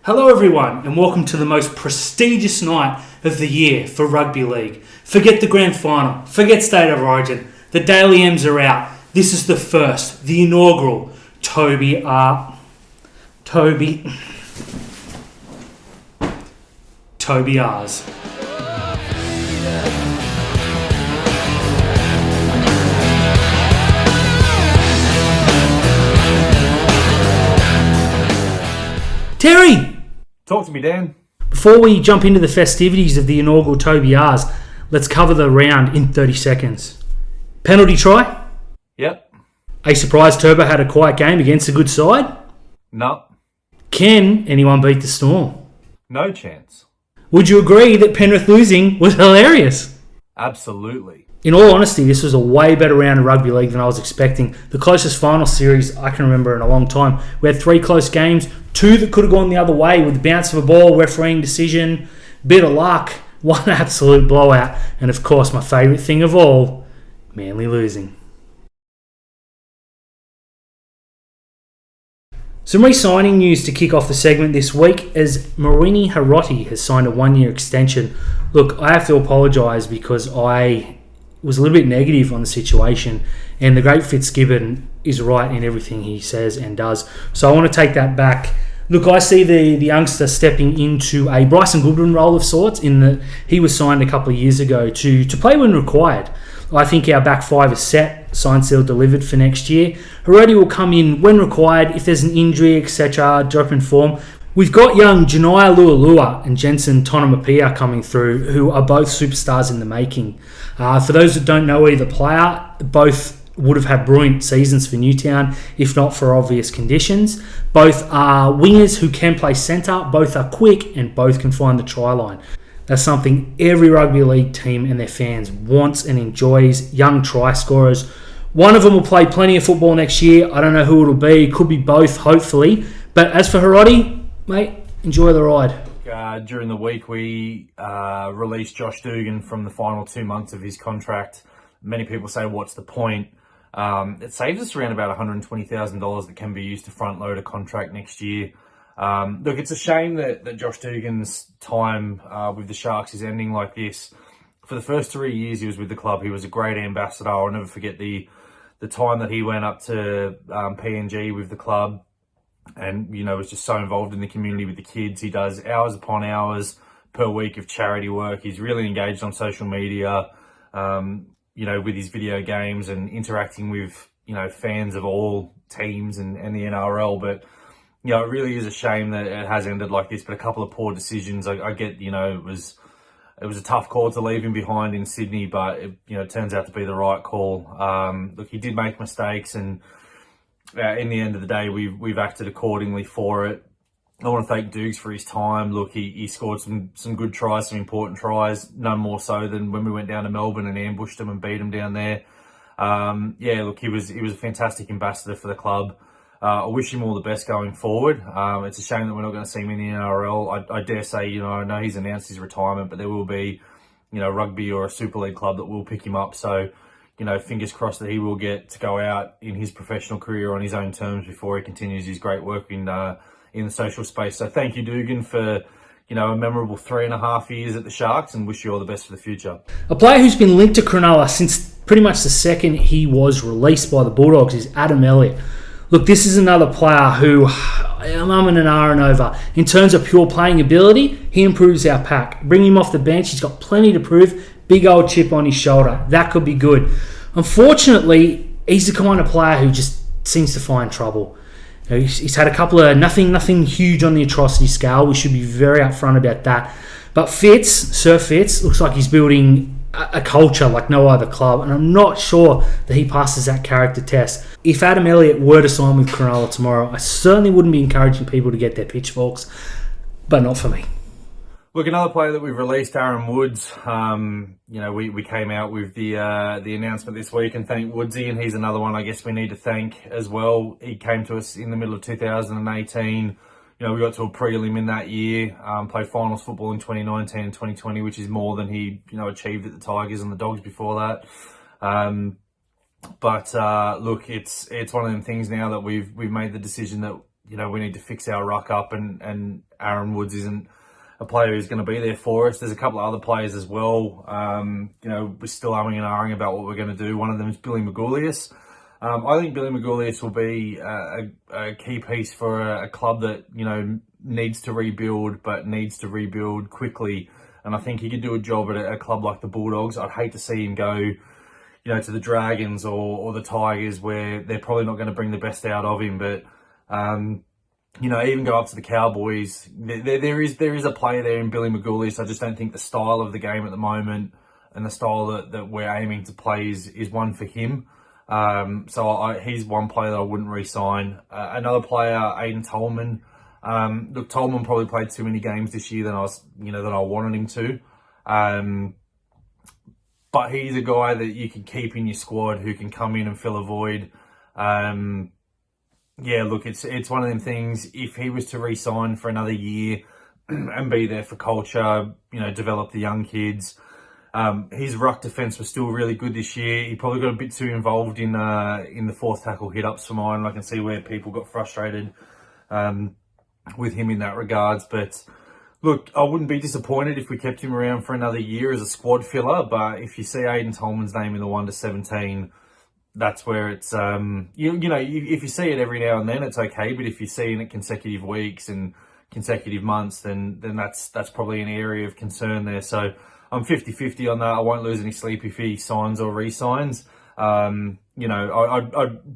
Hello everyone and welcome to the most prestigious night of the year for rugby league. Forget the grand final, forget State of Origin, the Daily M's are out. This is the first, the inaugural Toby R's. Terry! Talk to me, Dan. Before we jump into the festivities of the inaugural Toby R's, let's cover the round in 30 seconds. Penalty try? Yep. A surprise Turbo had a quiet game against a good side? No. Can anyone beat the Storm? No chance. Would you agree that Penrith losing was hilarious? Absolutely. In all honesty, this was a way better round of rugby league than I was expecting. The closest final series I can remember in a long time. We had 3 close games, 2 that could have gone the other way with the bounce of a ball, refereeing decision, bit of luck, one absolute blowout, and of course my favourite thing of all, Manly losing. Some re-signing news to kick off the segment this week as Mureni Hiroti has signed a 1-year extension. Look, I have to apologise because I was a little bit negative on the situation, and the great Fitzgibbon is right in everything he says and does. So I want to take that back. Look, I see the youngster stepping into a Bryson Goodwin role of sorts in that he was signed a couple of years ago to play when required. I think our back 5 is set, signed, sealed, delivered for next year. Hiroti will come in when required, if there's an injury, etc., drop in form. We've got young Janai Lualua and Jensen Tonomapia coming through, who are both superstars in the making. For those that don't know either player, both would have had brilliant seasons for Newtown, if not for obvious conditions. Both are wingers who can play centre, both are quick, and both can find the try line. That's something every rugby league team and their fans wants and enjoys, young try scorers. One of them will play plenty of football next year. I don't know who it'll be. Could be both, hopefully. But as for Hiroti, mate, enjoy the ride. During the week, we released Josh Dugan from the final 2 months of his contract. Many people say, what's the point? It saves us around about $120,000 that can be used to front load a contract next year. Look, it's a shame that Josh Dugan's time with the Sharks is ending like this. For the first 3 years he was with the club, he was a great ambassador. I'll never forget the time that he went up to PNG with the club and, you know, was just so involved in the community with the kids. He does hours upon hours per week of charity work. He's really engaged on social media, you know, with his video games and interacting with, you know, fans of all teams and the NRL. But, you know, it really is a shame that it has ended like this, but a couple of poor decisions. I get, you know, it was a tough call to leave him behind in Sydney, but it, you know, it turns out to be the right call. Look, he did make mistakes, and in the end of the day, we've acted accordingly for it. I want to thank Dukes for his time. Look, he scored some good tries, some important tries, none more so than when we went down to Melbourne and ambushed them and beat them down there. Yeah, look, he was a fantastic ambassador for the club. I wish him all the best going forward. It's a shame that we're not going to see him in the NRL. I dare say, you know, I know he's announced his retirement, but there will be, you know, rugby or a Super League club that will pick him up. So, you know, fingers crossed that he will get to go out in his professional career on his own terms before he continues his great work in the social space. So thank you, Dugan, for, you know, a memorable 3.5 years at the Sharks, and wish you all the best for the future. A player who's been linked to Cronulla since pretty much the second he was released by the Bulldogs is Adam Elliott. Look, this is another player who I'm and ahhing over. In terms of pure playing ability, he improves our pack. Bring him off the bench, he's got plenty to prove. Big old chip on his shoulder. That could be good. Unfortunately, he's the kind of player who just seems to find trouble. You know, he's had a couple of nothing huge on the atrocity scale. We should be very upfront about that. But Sir Fitz, looks like he's building a culture like no other club, and I'm not sure that he passes that character test. If Adam Elliott were to sign with Cronulla tomorrow, I certainly wouldn't be encouraging people to get their pitchforks, but not for me. Look, another player that we've released, Aaron Woods. You know, we came out with the announcement this week and thanked Woodsy, and he's another one I guess we need to thank as well. He came to us in the middle of 2018. You know, we got to a prelim in that year, played finals football in 2019 and 2020, which is more than he, you know, achieved at the Tigers and the Dogs before that. But look, it's one of them things now that we've made the decision that, you know, we need to fix our ruck up and Aaron Woods isn't a player who's going to be there for us. There's a couple of other players as well. We're still umming and ahhing about what we're going to do. One of them is Billy Magoulias. I think Billy Magoulias will be a key piece for a club that, needs to rebuild, but needs to rebuild quickly. And I think he could do a job at a club like the Bulldogs. I'd hate to see him go, to the Dragons or the Tigers, where they're probably not going to bring the best out of him. But, even go up to the Cowboys. There is a player there in Billy Magoulias. I just don't think the style of the game at the moment and the style that we're aiming to play is one for him. He's one player that I wouldn't re-sign. Another player, Aiden Tolman. Tolman probably played too many games this year than I wanted him to. But he's a guy that you can keep in your squad who can come in and fill a void. It's one of them things. If he was to re-sign for another year and be there for culture, develop the young kids. His ruck defence was still really good this year. He probably got a bit too involved in the fourth tackle hit-ups for mine. I can see where people got frustrated with him in that regards. But look, I wouldn't be disappointed if we kept him around for another year as a squad filler. But if you see Aiden Tolman's name in the 1 to 17, that's where it's if you see it every now and then, it's okay. But if you're seeing it consecutive weeks and consecutive months, then that's probably an area of concern there. So I'm 50-50 on that. I won't lose any sleep if he signs or re-signs. I'd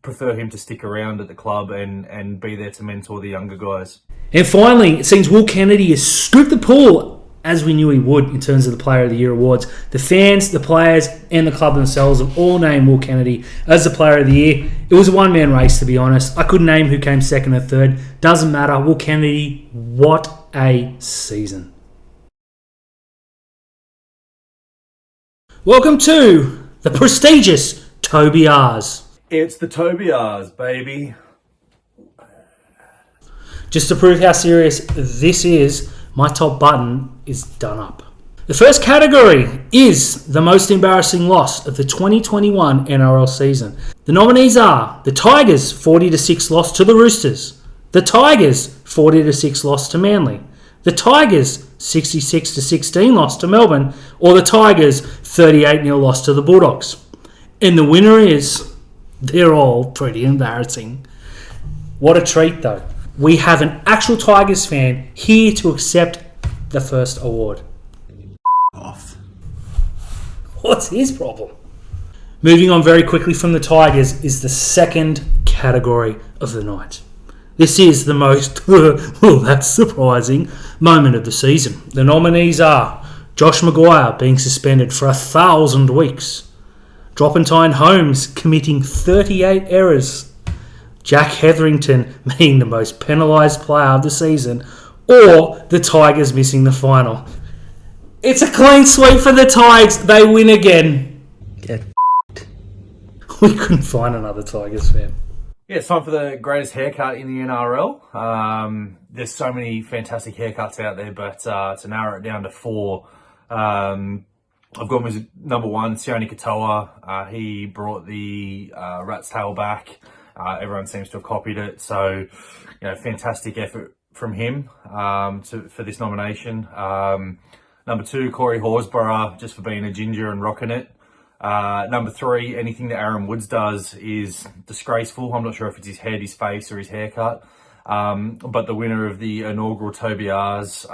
prefer him to stick around at the club and be there to mentor the younger guys. And finally, it seems Will Kennedy has scooped the pool, as we knew he would, in terms of the Player of the Year awards. The fans, the players, and the club themselves have all named Will Kennedy as the Player of the Year. It was a one-man race, to be honest. I couldn't name who came second or third. Doesn't matter. Will Kennedy, what a season. Welcome to the prestigious Toby R's. It's the Toby R's, baby. Just to prove how serious this is, my top button is done up. The first category is the most embarrassing loss of the 2021 NRL season. The nominees are the Tigers 40-6 loss to the Roosters, the Tigers 40-6 loss to Manly, the Tigers 66-16 loss to Melbourne, or the Tigers 38-0 loss to the Bulldogs. And the winner is, they're all pretty embarrassing. What a treat though. We have an actual Tigers fan here to accept the first award. Off. What's his problem? Moving on very quickly from the Tigers is the second category of the night. This is the most, that's surprising, moment of the season. The nominees are Josh Maguire being suspended for 1,000 weeks, Dropentine Holmes committing 38 errors, Jack Hetherington being the most penalised player of the season, or the Tigers missing the final. It's a clean sweep for the Tigers. They win again. Get f***ed. We couldn't find another Tigers fan. Yeah, it's time for the greatest haircut in the NRL. There's so many fantastic haircuts out there, but to narrow it down to 4, I've gone with number 1, Sione Katoa. He brought the rat's tail back. Everyone seems to have copied it. So, fantastic effort from him for this nomination. Number 2, Corey Horsburgh, just for being a ginger and rocking it. Number 3, anything that Aaron Woods does is disgraceful. I'm not sure if it's his head, his face, or his haircut. But the winner of the inaugural Toby R's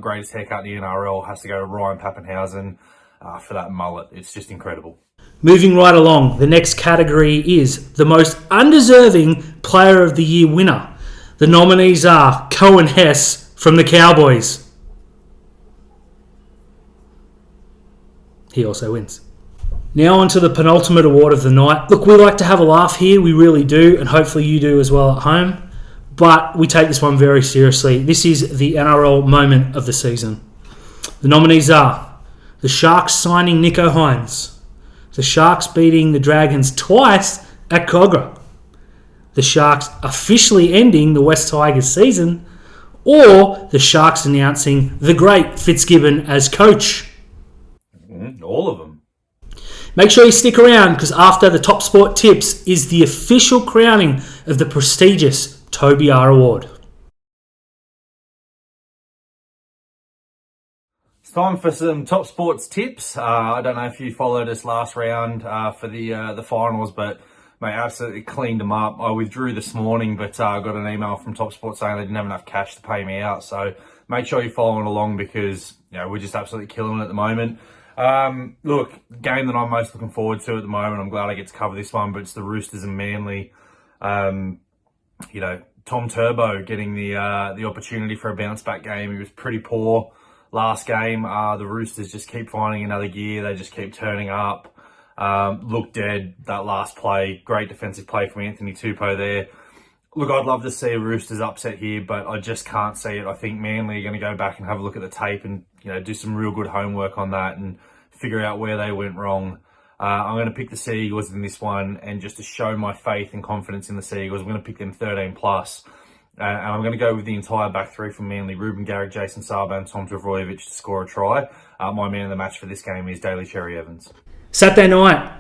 greatest haircut in the NRL has to go to Ryan Pappenhausen for that mullet. It's just incredible. Moving right along, the next category is the most undeserving Player of the Year winner. The nominees are Cohen Hess from the Cowboys. He also wins. Now on to the penultimate award of the night. Look, we like to have a laugh here, we really do, and hopefully you do as well at home. But we take this one very seriously. This is the NRL moment of the season. The nominees are the Sharks signing Nicho Hynes, the Sharks beating the Dragons twice at Kogarah, the Sharks officially ending the West Tigers season, or the Sharks announcing the great Fitzgibbon as coach. All of them. Make sure you stick around because after the Top Sport Tips is the official crowning of the prestigious Toby R Award. It's time for some top sports tips. I don't know if you followed us last round for the finals, but mate, absolutely cleaned them up. I withdrew this morning, but I got an email from Top Sports saying they didn't have enough cash to pay me out. So make sure you're following along because we're just absolutely killing it at the moment. Look, game that I'm most looking forward to at the moment. I'm glad I get to cover this one, but it's the Roosters and Manly. Tom Turbo getting the opportunity for a bounce back game. He was pretty poor last game. The Roosters just keep finding another gear. They just keep turning up. Look dead that last play. Great defensive play from Anthony Tupou there. Look, I'd love to see a Roosters upset here, but I just can't see it. I think Manly are going to go back and have a look at the tape and do some real good homework on that and figure out where they went wrong. I'm going to pick the Sea Eagles in this one, and just to show my faith and confidence in the Sea Eagles, I'm going to pick them 13 plus. And I'm going to go with the entire back three from Manly: Ruben Garrick, Jason Saba, and Tom Trbojevic to score a try. My man of the match for this game is Daly Cherry Evans. Saturday night,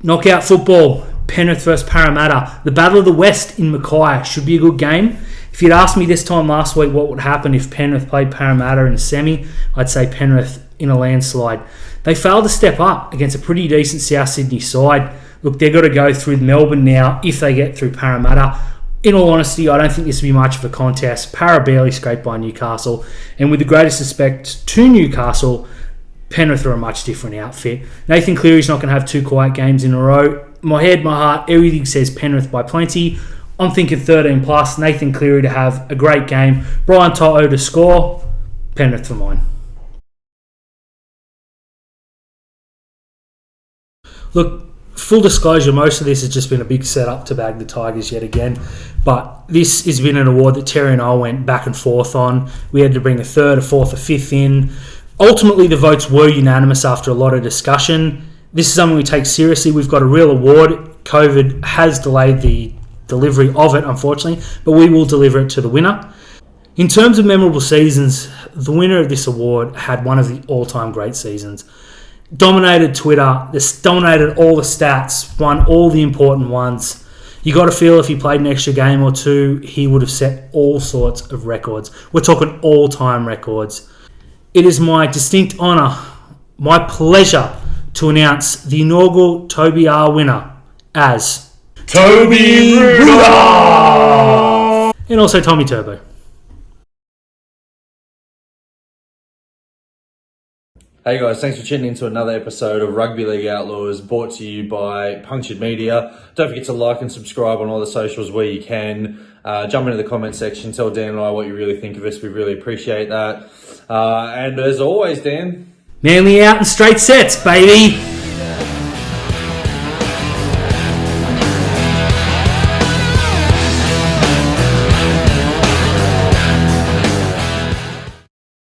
knockout football, Penrith versus Parramatta. The Battle of the West in Mackay should be a good game. If you'd asked me this time last week what would happen if Penrith played Parramatta in a semi, I'd say Penrith in a landslide. They failed to step up against a pretty decent South Sydney side. Look, they've got to go through Melbourne now if they get through Parramatta. In all honesty, I don't think this will be much of a contest. Para barely scraped by Newcastle, and with the greatest respect to Newcastle, Penrith are a much different outfit. Nathan Cleary's not going to have two quiet games in a row. My head, my heart, everything says Penrith by plenty. I'm thinking 13 plus. Nathan Cleary to have a great game. Brian Toto to score. Penrith for mine. Look, full disclosure, most of this has just been a big setup to bag the Tigers yet again. But this has been an award that Terry and I went back and forth on. We had to bring a third, a fourth, a fifth in. Ultimately, the votes were unanimous after a lot of discussion. This is something we take seriously. We've got a real award. COVID has delayed the delivery of it, unfortunately, but we will deliver it to the winner. In terms of memorable seasons, the winner of this award had one of the all-time great seasons. Dominated Twitter, dominated all the stats, won all the important ones. You got to feel if he played an extra game or two, he would have set all sorts of records. We're talking all-time records. It is my distinct honour, my pleasure, to announce the inaugural Toby R winner as Toby Rudolph! And also Tommy Turbo. Hey guys, thanks for tuning into another episode of Rugby League Outlaws, brought to you by Punctured Media. Don't forget to like and subscribe on all the socials where you can. Jump into the comment section, tell Dan and I what you really think of us. We really appreciate that. And as always, Dan, Manly out in straight sets, baby!